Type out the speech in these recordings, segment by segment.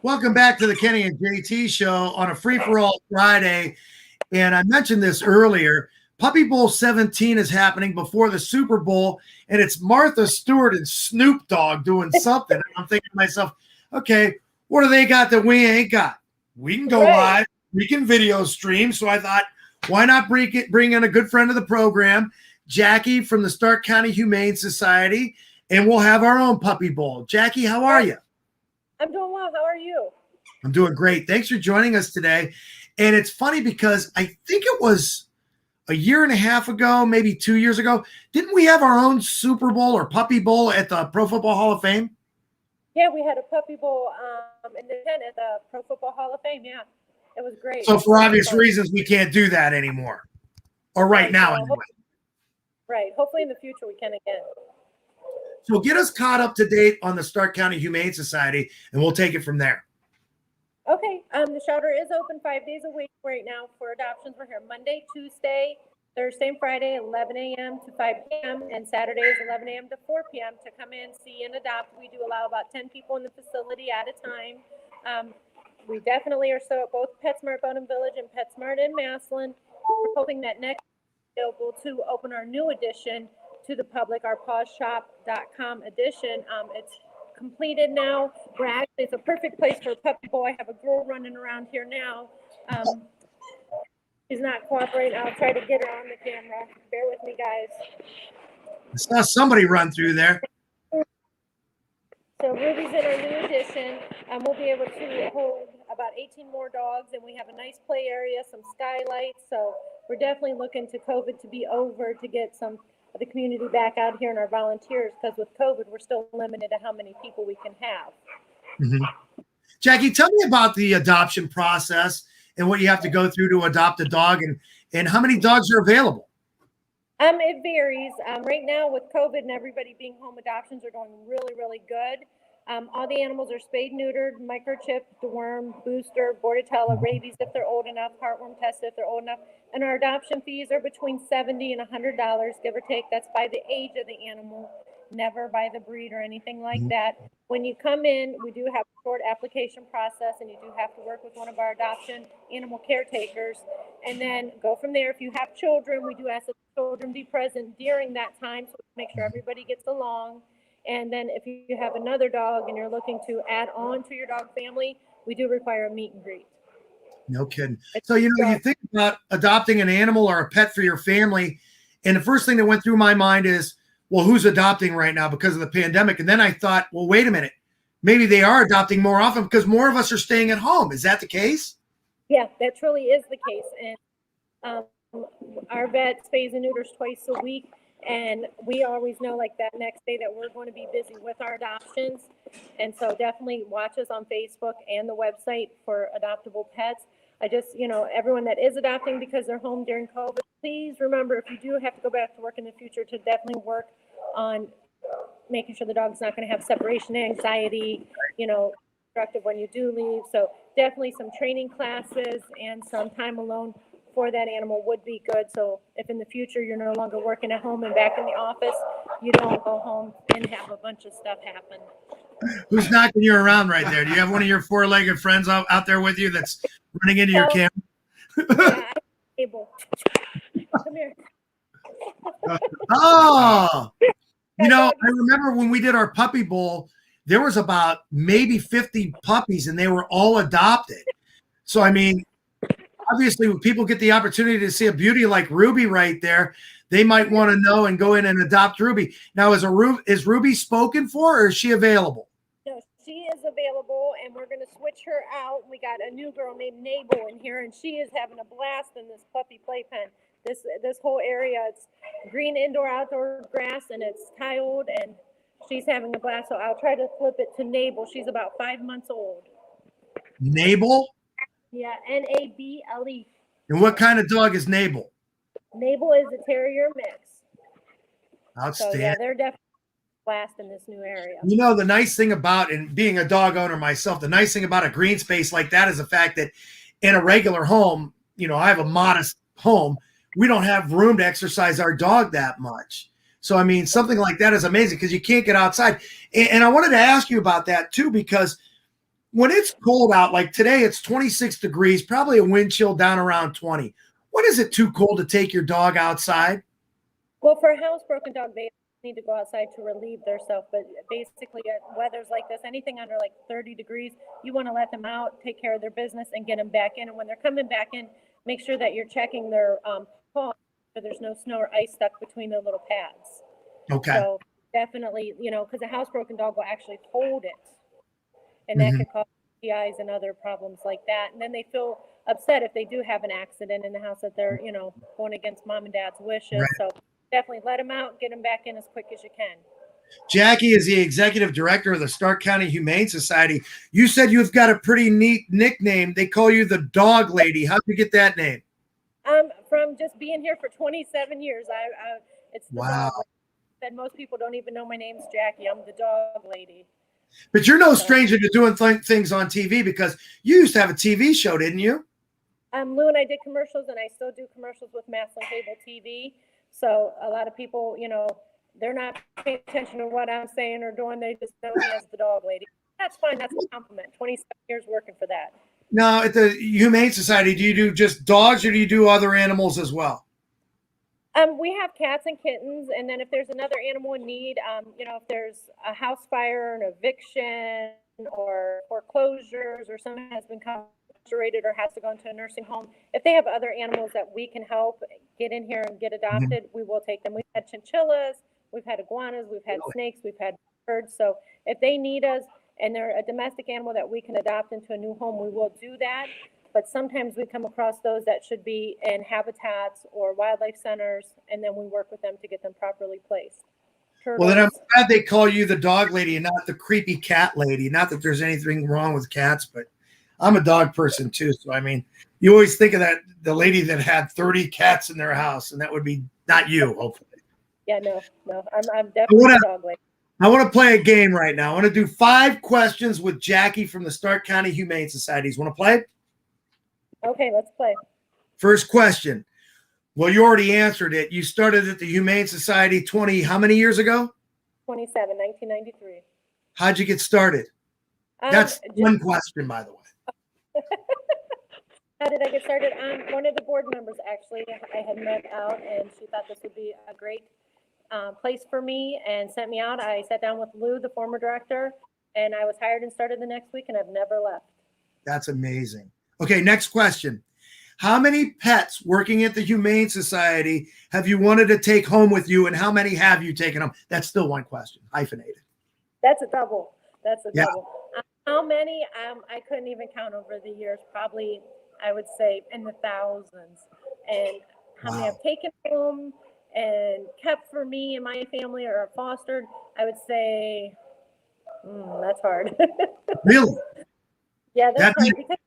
Welcome back to the Kenny and JT show on a free-for-all Friday. And I mentioned this earlier. Puppy Bowl 17 is happening before the Super Bowl, and it's Martha Stewart and Snoop Dogg doing something. And I'm thinking to myself, okay, what do they got that we ain't got? We can go live. We can video stream. So I thought, why not bring in a good friend of the program, Jackie from the Stark County Humane Society, and we'll have our own Puppy Bowl. Jackie, how are you? I'm doing well. How are you? I'm doing great. Thanks for joining us today. And it's funny because I think it was a year and a half ago, maybe 2 years ago. Didn't we have our own Super Bowl or Puppy Bowl at the Pro Football Hall of Fame? Yeah, we had a Puppy Bowl in the tent at the Pro Football Hall of Fame. Yeah, it was great. So for obvious reasons, we can't do that anymore. Or right now, anyway. Right. Hopefully in the future we can again. So get us caught up to date on the Stark County Humane Society, and we'll take it from there. Okay. The shelter is open 5 days a week right now for adoptions. We're here Monday, Tuesday, Thursday, and Friday, 11 a.m. to 5 p.m. and Saturdays, 11 a.m. to 4 p.m. to come in, see, and adopt. We do allow about 10 people in the facility at a time. We definitely are so at both PetSmart Bowden Village and PetSmart in Massillon. We're hoping that next we'll be able to open our new edition to the public, our pawshop.com edition. It's completed now. It's a perfect place for a puppy boy. I have a girl running around here now. She's not cooperating. I'll try to get her on the camera. Bear with me, guys. I saw somebody run through there. So Ruby's in our new edition. We'll be able to hold about 18 more dogs, and we have a nice play area, some skylights. So we're definitely looking to COVID to be over to get some of the community back out here and our volunteers, because with COVID, we're still limited to how many people we can have. Mm-hmm. Jackie, tell me about the adoption process and what you have to go through to adopt a dog, and how many dogs are available. It varies. Right now with COVID and everybody being home, adoptions are going really, really good. All the animals are spayed, neutered, microchipped, dewormed, booster, bordetella, rabies if they're old enough, heartworm tested if they're old enough. And our adoption fees are between $70 and $100, give or take. That's by the age of the animal, never by the breed or anything like that. When you come in, we do have a short application process, and you do have to work with one of our adoption animal caretakers, and then go from there. If you have children, we do ask that the children be present during that time, so we make sure everybody gets along. And then if you have another dog and you're looking to add on to your dog family, we do require a meet and greet. No kidding. So, you think about adopting an animal or a pet for your family, and the first thing that went through my mind is, well, who's adopting right now because of the pandemic? And then I thought, well, wait a minute. Maybe they are adopting more often because more of us are staying at home. Is that the case? Yeah, that truly is the case. And our vet spays and neuters twice a week. And we always know, like, that next day that we're going to be busy with our adoptions. And so definitely watch us on Facebook and the website for adoptable pets. I just, everyone that is adopting because they're home during COVID, please remember, if you do have to go back to work in the future, to definitely work on making sure the dog's not going to have separation anxiety, destructive when you do leave. So definitely some training classes and some time alone for that animal would be good. So if in the future you're no longer working at home and back in the office, you don't go home and have a bunch of stuff happen. Who's knocking you around right there? Do you have one of your four-legged friends out there with you that's running into your camera? Yeah, I'm Nable. Come here. Oh, I remember when we did our puppy bowl, there was about maybe 50 puppies, and they were all adopted. So, I mean, obviously, when people get the opportunity to see a beauty like Ruby right there, they might want to know and go in and adopt Ruby. Now, is Ruby spoken for, or is she available? No, she is available, and we're going to switch her out. We got a new girl named Nable in here, and she is having a blast in this puppy playpen. This whole area, it's green indoor, outdoor grass, and it's tiled, and she's having a blast. So I'll try to flip it to Nable. She's about 5 months old. Nable? Yeah, Nable. And what kind of dog is Nable? Nable is a terrier mix. Outstanding. So yeah, they're definitely blast in this new area. The nice thing about, and being a dog owner myself, the nice thing about a green space like that is the fact that in a regular home, I have a modest home. We don't have room to exercise our dog that much. So, I mean, something like that is amazing because you can't get outside. And I wanted to ask you about that too, because When it's cold out, like today, it's 26 degrees, probably a wind chill down around 20. When is it too cold to take your dog outside? Well, for a housebroken dog, they need to go outside to relieve themselves. But basically, weather's like this, anything under like 30 degrees, you want to let them out, take care of their business, and get them back in. And when they're coming back in, make sure that you're checking their paws so there's no snow or ice stuck between their little pads. Okay. So definitely, because a housebroken dog will actually hold it, and that can cause PIs and other problems like that. And then they feel upset if they do have an accident in the house that they're, going against mom and dad's wishes. Right. So definitely let them out, get them back in as quick as you can. Jackie is the executive director of the Stark County Humane Society. You said you've got a pretty neat nickname. They call you the Dog Lady. How'd you get that name? From just being here for 27 years, it's the wow. Dog Lady. Said most people don't even know my name's Jackie. I'm the Dog Lady. But you're no stranger to doing things on TV, because you used to have a TV show, didn't you? Lou and I did commercials, and I still do commercials with Maslin Cable TV. So a lot of people, they're not paying attention to what I'm saying or doing. They just know me as the Dog Lady. That's fine. That's a compliment. 27 years working for that. Now, at the Humane Society, do you do just dogs, or do you do other animals as well? We have cats and kittens, and then if there's another animal in need, if there's a house fire, an eviction, or foreclosures, or someone has been incarcerated or has to go into a nursing home, if they have other animals that we can help get in here and get adopted, we will take them. We've had chinchillas, we've had iguanas, we've had snakes, we've had birds. So if they need us and they're a domestic animal that we can adopt into a new home, we will do that. But sometimes we come across those that should be in habitats or wildlife centers, and then we work with them to get them properly placed. Turtles. Well, then I'm glad they call you the Dog Lady and not the creepy cat lady. Not that there's anything wrong with cats, but I'm a dog person too. So, I mean, you always think of the lady that had 30 cats in their house, and that would be not you, hopefully. Yeah, no. I'm definitely a dog lady. I want to play a game right now. I want to do 5 questions with Jackie from the Stark County Humane Societies. Want to play? Okay, let's play. First question. Well, you already answered it. You started at the Humane Society how many years ago? 1993. How'd you get started? That's one question, by the way. How did I get started? One of the board members, actually, I had met out, and she thought this would be a great place for me and sent me out. I sat down with Lou, the former director, and I was hired and started the next week, and I've never left. That's amazing. Okay, next question. How many pets working at the Humane Society have you wanted to take home with you, and how many have you taken home? That's still one question, hyphenated. That's a double. Double. How many? I couldn't even count over the years. Probably, I would say in the thousands. And how many I've taken home and kept for me and my family or fostered, I would say, that's hard. Really? Yeah, that's hard because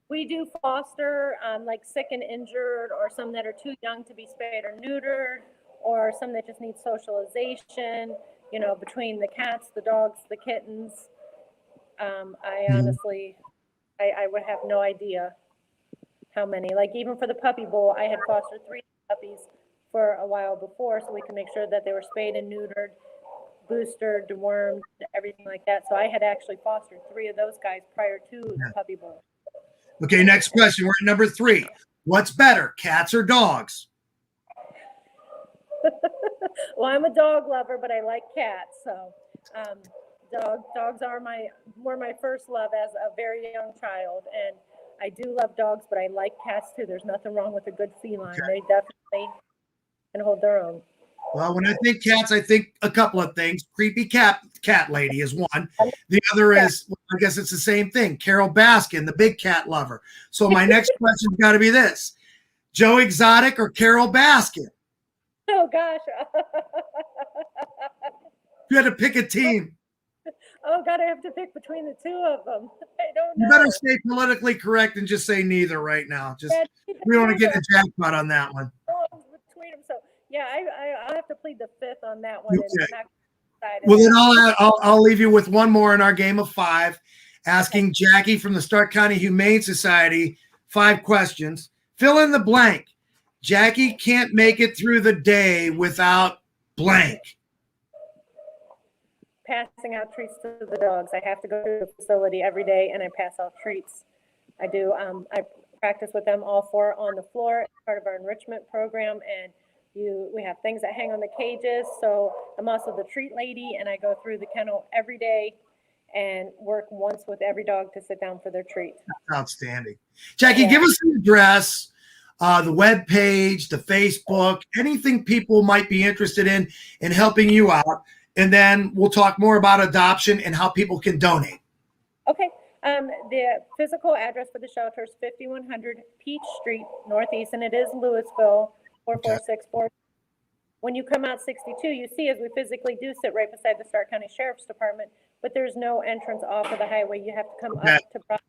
we do foster like sick and injured, or some that are too young to be spayed or neutered, or some that just need socialization, between the cats, the dogs, the kittens. I honestly, I would have no idea how many. Like even for the puppy bowl, I had fostered 3 puppies for a while before, so we can make sure that they were spayed and neutered, boosted, dewormed, everything like that. So I had actually fostered 3 of those guys prior to the puppy bowl. Okay, next question. We're at number 3. What's better, cats or dogs? Well, I'm a dog lover, but I like cats. So dogs were my first love as a very young child. And I do love dogs, but I like cats too. There's nothing wrong with a good feline. Okay. They definitely can hold their own. Well, when I think cats, I think a couple of things. Creepy cat lady is one. The other is, I guess it's the same thing. Carol Baskin, the big cat lover. So my next question's got to be this: Joe Exotic or Carol Baskin? Oh gosh! You had to pick a team. Oh God, I have to pick between the 2 of them. I don't know. You better stay politically correct and just say neither right now. We don't want to get a jackpot on that one. Between them, so. Yeah, I'll have to plead the 5th on that one. Okay. Well, then I'll leave you with one more in our game of 5, asking Jackie from the Stark County Humane Society 5 questions. Fill in the blank. Jackie can't make it through the day without blank. passing out treats to the dogs. I have to go to the facility every day and I pass out treats. I do. I practice with them all 4 on the floor as part of our enrichment program. And we have things that hang on the cages. So I'm also the treat lady, and I go through the kennel every day and work once with every dog to sit down for their treat. That's outstanding. Jackie, give us the address, the web page, the Facebook, anything people might be interested in helping you out. And then we'll talk more about adoption and how people can donate. Okay. The physical address for the shelter is 5100 Peach Street, Northeast, and it is Louisville, 4464. When you come out 62, you see as we physically do sit right beside the Stark County Sheriff's Department, but there's no entrance off of the highway. You have to come up to Broad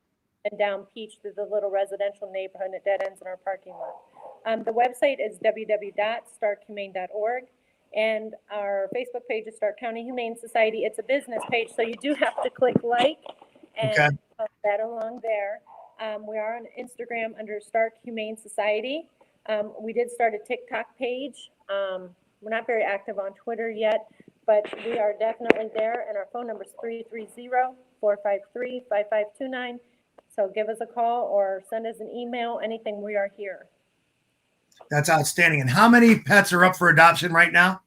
and down Peach through the little residential neighborhood, and it dead ends in our parking lot. The website is www.starkhumane.org, and our Facebook page is Stark County Humane Society. It's a business page, so you do have to click like and post that along there. We are on Instagram under Stark Humane Society. We did start a TikTok page. We're not very active on Twitter yet, but we are definitely there, and our phone number is 330-453-5529. So give us a call or send us an email, anything, we are here. That's outstanding. And how many pets are up for adoption right now?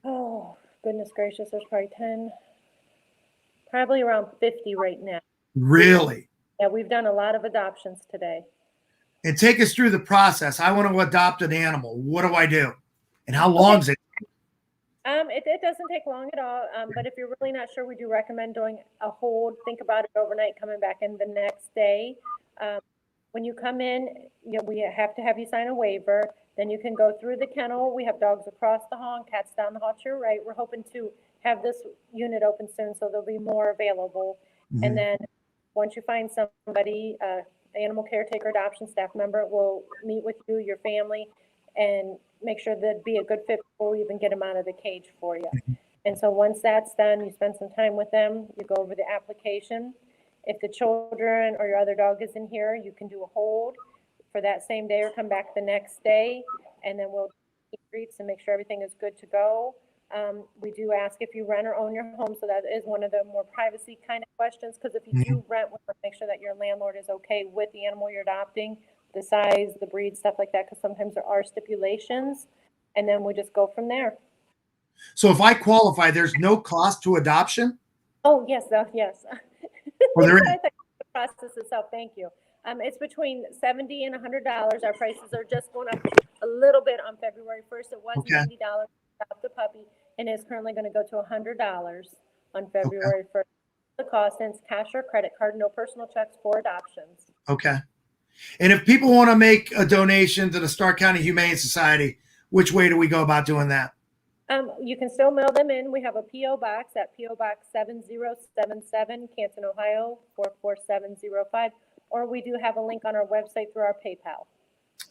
Oh, goodness gracious, there's probably around 50 right now. Really? Yeah, we've done a lot of adoptions today. And take us through the process. I want to adopt an animal. What do I do? And how long is it? It doesn't take long at all. But if you're really not sure, we do recommend doing a hold. Think about it overnight, coming back in the next day. When you come in, we have to have you sign a waiver. Then you can go through the kennel. We have dogs across the hall and cats down the hall to your right. We're hoping to have this unit open soon, so there'll be more available. Mm-hmm. And then once you find somebody, animal caretaker, adoption staff member will meet with you, your family, and make sure that'd be a good fit before we even get them out of the cage for you. Mm-hmm. And so once that's done, you spend some time with them, you go over the application. If the children or your other dog is in here, you can do a hold for that same day or come back the next day, and then we'll keep greets and make sure everything is good to go. We do ask if you rent or own your home, so that is one of the more privacy kind of questions, because if you do rent, we want to make sure that your landlord is okay with the animal you're adopting, the size, the breed, stuff like that, because sometimes there are stipulations, and then we just go from there. So if I qualify, there's no cost to adoption? Oh, yes, yes. Well, there is. The process itself, thank you. It's between $70 and $100. Our prices are just going up a little bit on February 1st. It was $90 to adopt the puppy, and it's currently going to go to $100 on February 1st. The cost, and it's cash or credit card, no personal checks for adoptions. Okay. And if people want to make a donation to the Stark County Humane Society, which way do we go about doing that? You can still mail them in. We have a P.O. box at P.O. Box 7077, Canton, Ohio, 44705. Or we do have a link on our website through our PayPal.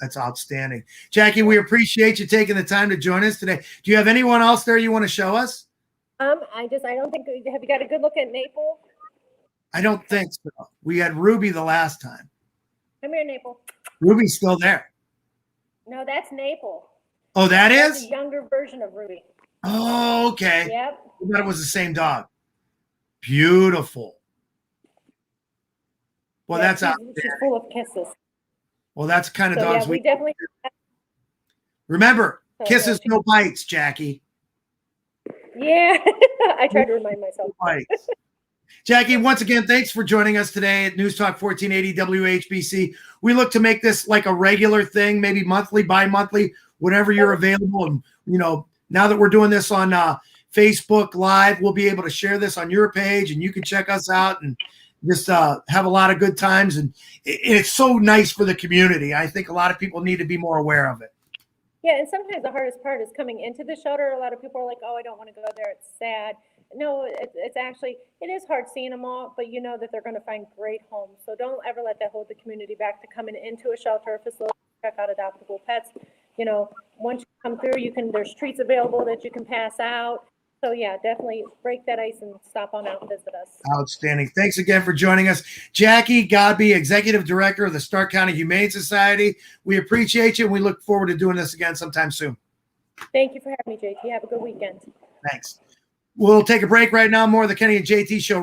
That's outstanding. Jackie, we appreciate you taking the time to join us today. Do you have anyone else there you want to show us? I don't think, have you got a good look at Nable? I don't think so. We had Ruby the last time. Come here, Nable. Ruby's still there. No, that's Nable. Oh, that's a younger version of Ruby. Oh, okay. Yep. I thought it was the same dog. Beautiful. Well, yeah, that's out. She's full of kisses. Well, that's the kind of dogs we definitely remember. Kisses, no bites, Jackie. Yeah, I try to remind myself. Bites. Jackie, once again, thanks for joining us today at News Talk 1480 WHBC. We look to make this like a regular thing, maybe monthly, bi-monthly, whenever you're available. And, now that we're doing this on Facebook Live, we'll be able to share this on your page, and you can check us out and just have a lot of good times. And it's so nice for the community. I think a lot of people need to be more aware of it. Yeah, and sometimes the hardest part is coming into the shelter. A lot of people are like, oh, I don't want to go there. It's sad. No, it's actually, it is hard seeing them all, but you know that they're going to find great homes. So don't ever let that hold the community back to coming into a shelter or facility, check out adoptable pets. Once you come through, there's treats available that you can pass out. So yeah, definitely break that ice and stop on out and visit us. Outstanding. Thanks again for joining us. Akey-Godbey, Executive Director of the Stark County Humane Society. We appreciate you, and we look forward to doing this again sometime soon. Thank you for having me, JT. Have a good weekend. Thanks. We'll take a break right now. More of the Kenny and JT show